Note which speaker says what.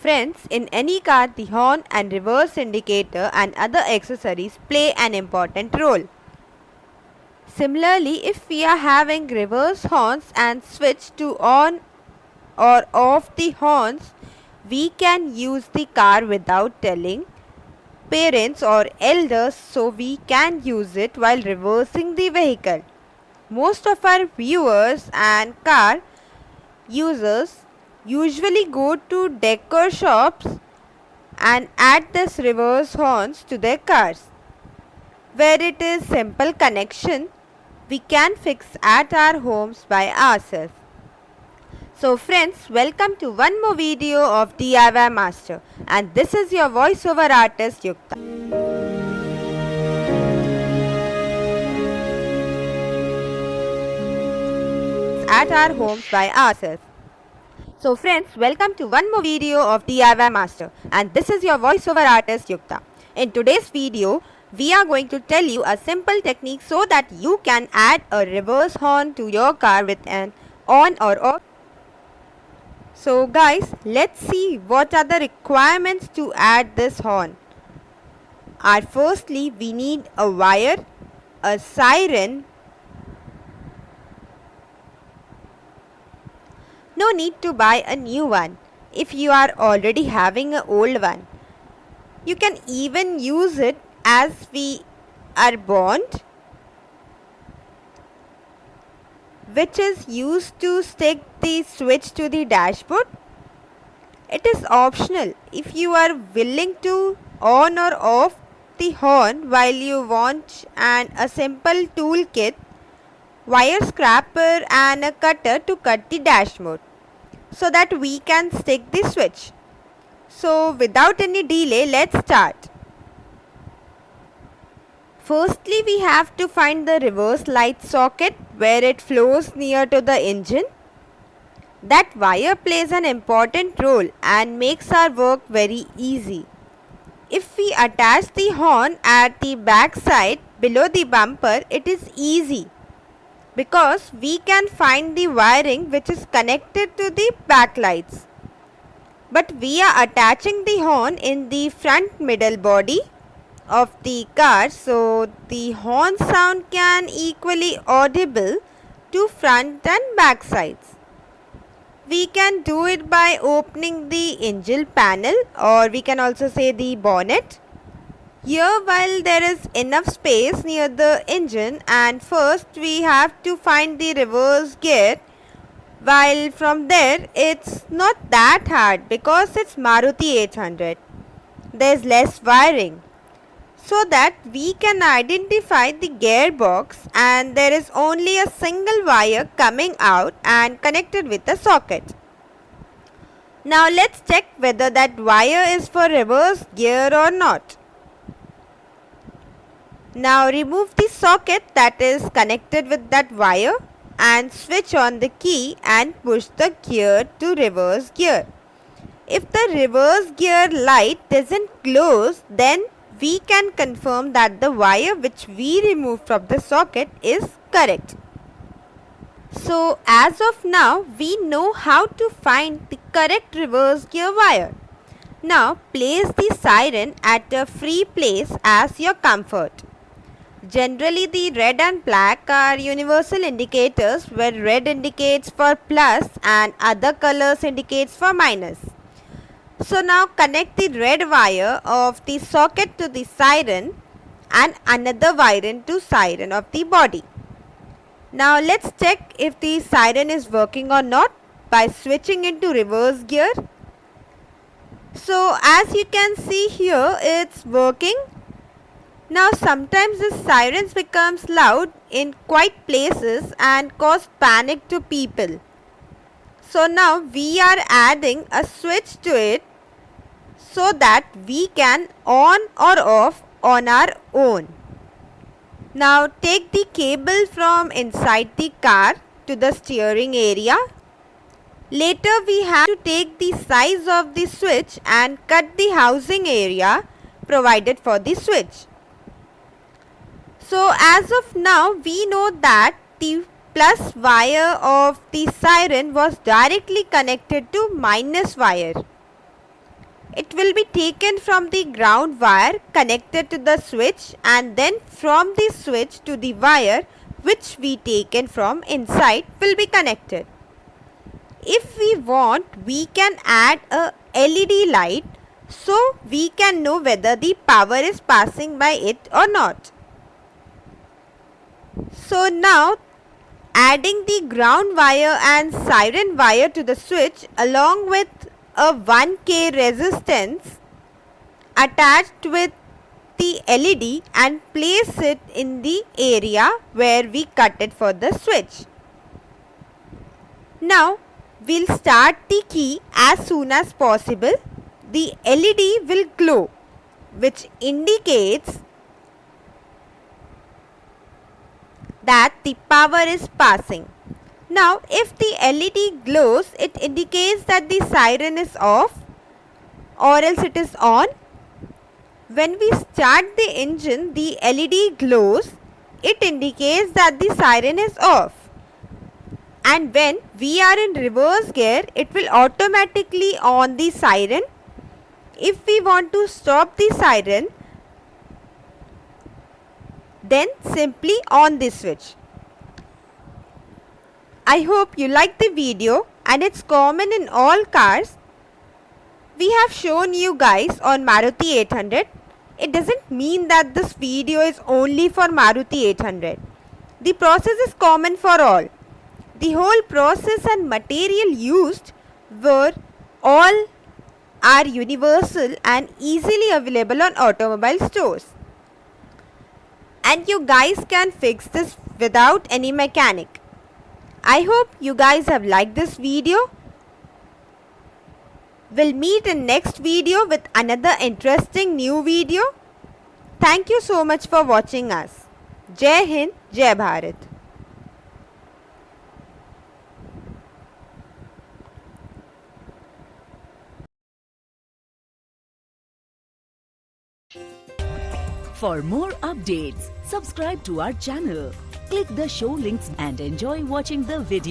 Speaker 1: Friends, in any car, the horn and reverse indicator and other accessories play an important role. Similarly, if we are having reverse horns and switch to on or off the horns, we can use the car without telling parents or elders, so we can use it while reversing the vehicle. Most of our viewers and car users usually go to decor shops and add this reverse horns to their cars. Where it is simple connection, we can fix at our homes by ourselves. So friends, welcome to one more video of DIY Master, and this is your voiceover artist Yukta. At our homes by ourselves. So friends, welcome to one more video of DIY Master, and this is your voiceover artist Yukta. In today's video, we are going to tell you a simple technique so that you can add a reverse horn to your car with an on or off. So guys, let's see what are the requirements to add this horn. Firstly, we need a wire, a siren. No need to buy a new one if you are already having an old one. You can even use it as we are bond, which is used to stick the switch to the dashboard. It is optional if you are willing to on or off the horn while you want, and a simple tool kit, wire scraper and a cutter to cut the dashboard so that we can stick the switch. So without any delay, let's start. Firstly, we have to find the reverse light socket where it flows near to the engine. That wire plays an important role and makes our work very easy. If we attach the horn at the back side below the bumper, it is easy because we can find the wiring which is connected to the backlights. But we are attaching the horn in the front middle body of the car, so the horn sound can equally audible to front and back sides. We can do it by opening the engine panel, or we can also say the bonnet. Here, while there is enough space near the engine, and first we have to find the reverse gear, while from there it's not that hard because it's Maruti 800. There's less wiring, so that we can identify the gearbox, and there is only a single wire coming out and connected with a socket. Now let's check whether that wire is for reverse gear or not. Now remove the socket that is connected with that wire and switch on the key and push the gear to reverse gear. If the reverse gear light doesn't close, then we can confirm that the wire which we removed from the socket is correct. So as of now, we know how to find the correct reverse gear wire. Now place the siren at a free place as your comfort. Generally, the red and black are universal indicators, where red indicates for plus and other colors indicates for minus. So now connect the red wire of the socket to the siren and another wire to siren of the body. Now let's check if the siren is working or not by switching into reverse gear. So as you can see here, it's working. Now sometimes the sirens becomes loud in quiet places and cause panic to people. So now we are adding a switch to it so that we can on or off on our own. Now take the cable from inside the car to the steering area. Later we have to take the size of the switch and cut the housing area provided for the switch. So as of now, we know that the plus wire of the siren was directly connected to minus wire, It will be taken from the ground wire connected to the switch, and then from the switch to the wire which we taken from inside will be connected. If we want, we can add a LED light so we can know whether the power is passing by it or not. So now, adding the ground wire and siren wire to the switch along with a 1K resistance attached with the LED and place it in the area where we cut it for the switch. Now we'll start the key as soon as possible. The LED will glow, which indicates that the power is passing. Now if the LED glows, it indicates that the siren is off or else it is on. When we start the engine, the LED glows, it indicates that the siren is off. And when we are in reverse gear, it will automatically on the siren. If we want to stop the siren, then simply on the switch. I hope you like the video, and it's common in all cars. We have shown you guys on Maruti 800. It doesn't mean that this video is only for Maruti 800. The process is common for all. The whole process and material used all are universal and easily available on automobile stores. And you guys can fix this without any mechanic. I hope you guys have liked this video. We'll meet in next video with another interesting new video. Thank you so much for watching us. Jai Hind, Jai Bharat.
Speaker 2: For more updates, subscribe to our channel, click the show links and enjoy watching the video.